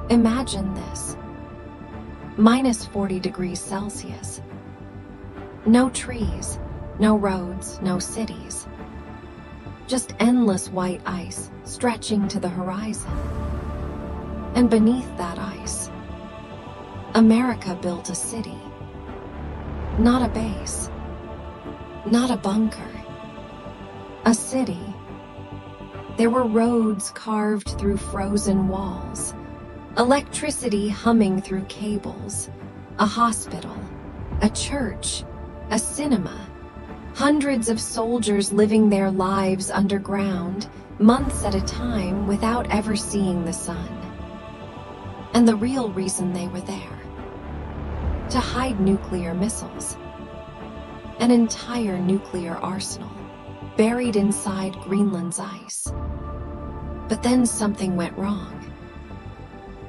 Imagine this. Minus 40 degrees Celsius. No trees, no roads, no cities. Just endless white ice stretching to the horizon. And beneath that ice, America built a city. Not a base, not a bunker, a city. There were roads carved through frozen walls, electricity humming through cables, a hospital, a church, a cinema, hundreds of soldiers living their lives underground, months at a time without ever seeing the sun. And the real reason they were there: to hide nuclear missiles. An entire nuclear arsenal, buried inside Greenland's ice. But then something went wrong.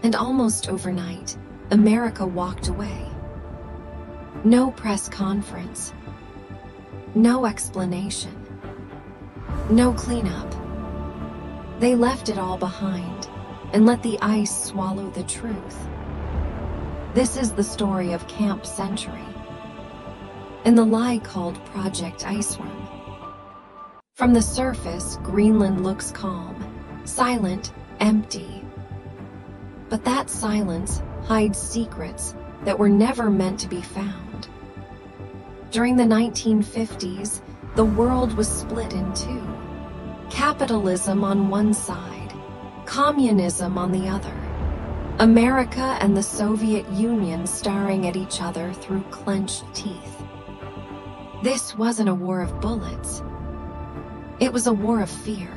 And almost overnight, America walked away. No press conference. No explanation. No cleanup. They left it all behind and let the ice swallow the truth. This is the story of Camp Century and the lie called Project Iceworm. From the surface, Greenland looks calm, silent, empty. But that silence hides secrets that were never meant to be found. During the 1950s, the world was split in two. Capitalism on one side, communism on the other. America and the Soviet Union staring at each other through clenched teeth. This wasn't a war of bullets. It was a war of fear.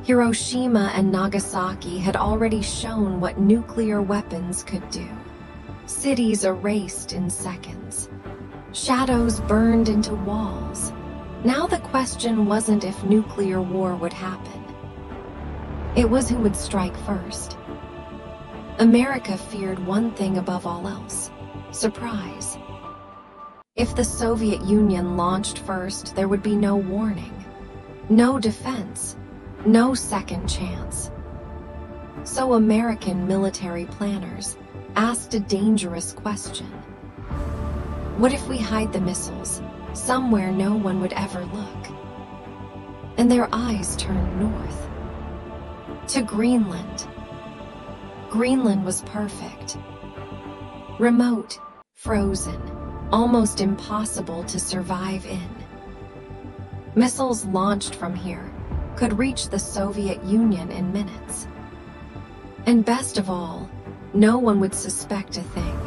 Hiroshima and Nagasaki had already shown what nuclear weapons could do. Cities erased in seconds. Shadows burned into walls. Now the question wasn't if nuclear war would happen. It was who would strike first. America feared one thing above all else: surprise. If the Soviet Union launched first, there would be no warning, no defense, no second chance. So American military planners asked a dangerous question. What if we hide the missiles somewhere no one would ever look? And their eyes turned north, to Greenland. Greenland was perfect. Remote, frozen, almost impossible to survive in. Missiles launched from here could reach the Soviet Union in minutes. And best of all, no one would suspect a thing.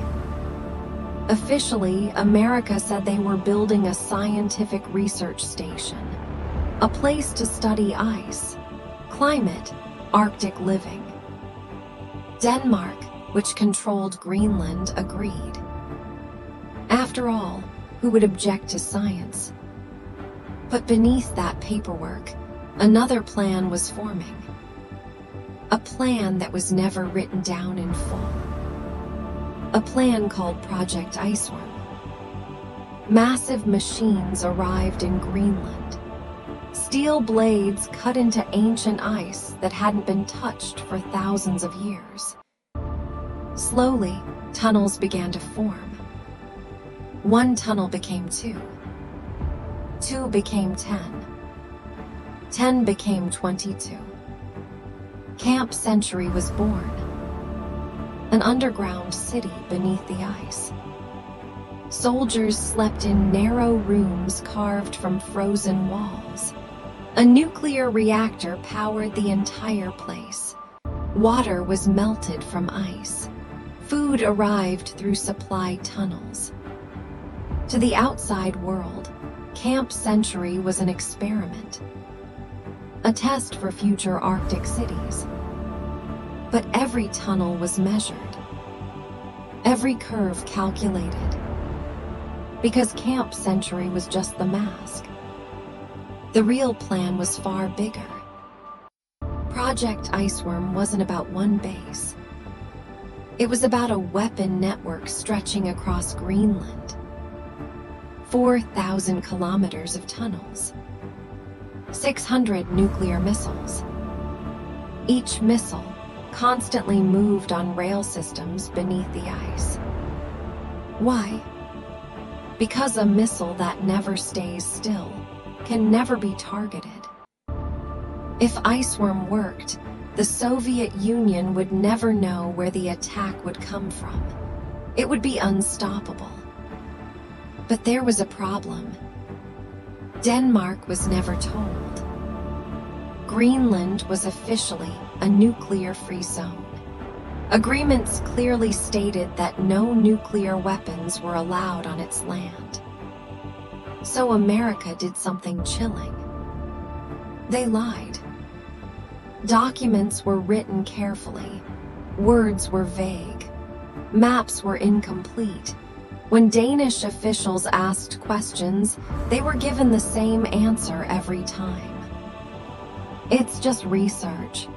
Officially, America said they were building a scientific research station, a place to study ice, climate, Arctic living. Denmark, which controlled Greenland, agreed. After all, who would object to science? But beneath that paperwork, another plan was forming. A plan that was never written down in full. A plan called Project Iceworm. Massive machines arrived in Greenland. Steel blades cut into ancient ice that hadn't been touched for thousands of years. Slowly, tunnels began to form. One tunnel became 2. 2 became 10. 10 became 22. Camp Century was born. An underground city beneath the ice. Soldiers slept in narrow rooms carved from frozen walls. A nuclear reactor powered the entire place. Water was melted from ice. Food arrived through supply tunnels. To the outside world, Camp Century was an experiment. A test for future Arctic cities. But every tunnel was measured. Every curve calculated. Because Camp Century was just the mask. The real plan was far bigger. Project Iceworm wasn't about one base. It was about a weapon network stretching across Greenland. 4,000 kilometers of tunnels. 600 nuclear missiles. Each missile constantly moved on rail systems beneath the ice. Why? Because a missile that never stays still can never be targeted. If Iceworm worked, the Soviet Union would never know where the attack would come from. It would be unstoppable. But there was a problem. Denmark was never told. Greenland was officially a nuclear-free zone. Agreements clearly stated that no nuclear weapons were allowed on its land. So America did something chilling. They lied. Documents were written carefully. Words were vague. Maps were incomplete. When Danish officials asked questions, they were given the same answer every time. It's just research.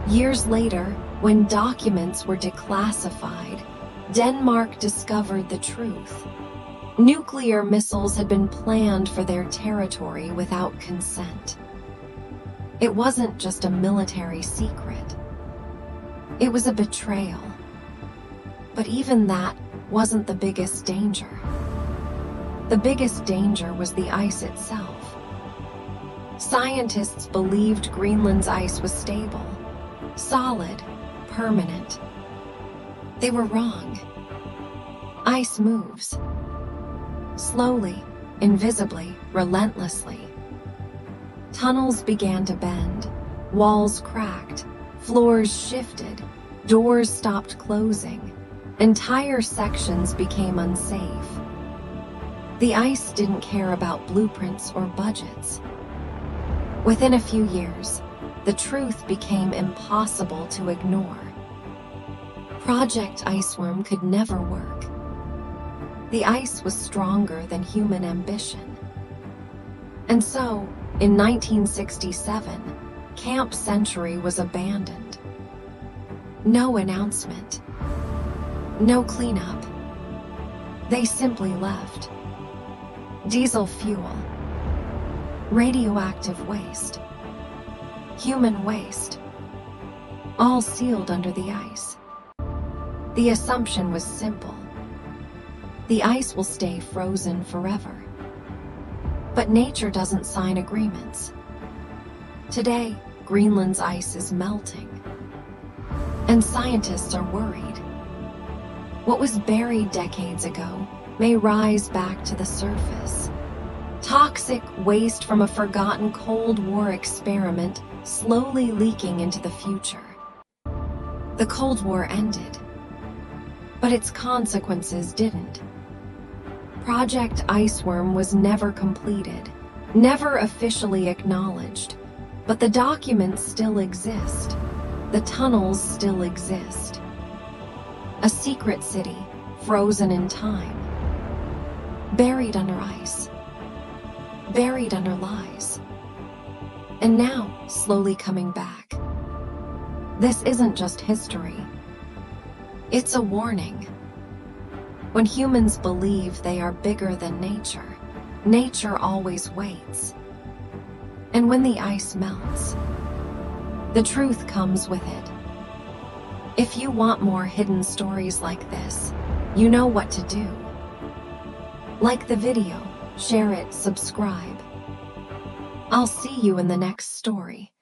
Years later, when documents were declassified, Denmark discovered the truth. Nuclear missiles had been planned for their territory without consent. It wasn't just a military secret. It was a betrayal. But even that wasn't the biggest danger. The biggest danger was the ice itself. Scientists believed Greenland's ice was stable, solid, permanent. They were wrong. Ice moves. Slowly, invisibly, relentlessly. Tunnels began to bend, walls cracked, floors shifted, doors stopped closing. Entire sections became unsafe. The ice didn't care about blueprints or budgets. Within a few years, the truth became impossible to ignore. Project Iceworm could never work. The ice was stronger than human ambition. And so, in 1967, Camp Century was abandoned. No announcement. No cleanup. They simply left. Diesel fuel. Radioactive waste. Human waste. All sealed under the ice. The assumption was simple. The ice will stay frozen forever. But nature doesn't sign agreements. Today, Greenland's ice is melting. And scientists are worried. What was buried decades ago may rise back to the surface. Toxic waste from a forgotten Cold War experiment slowly leaking into the future. The Cold War ended, but its consequences didn't. Project Iceworm was never completed, never officially acknowledged, but the documents still exist. The tunnels still exist. A secret city, frozen in time, buried under ice, buried under lies, and now slowly coming back. This isn't just history. It's a warning. When humans believe they are bigger than nature, nature always waits. And when the ice melts, the truth comes with it. If you want more hidden stories like this, you know what to do. Like the video, share it, subscribe. I'll see you in the next story.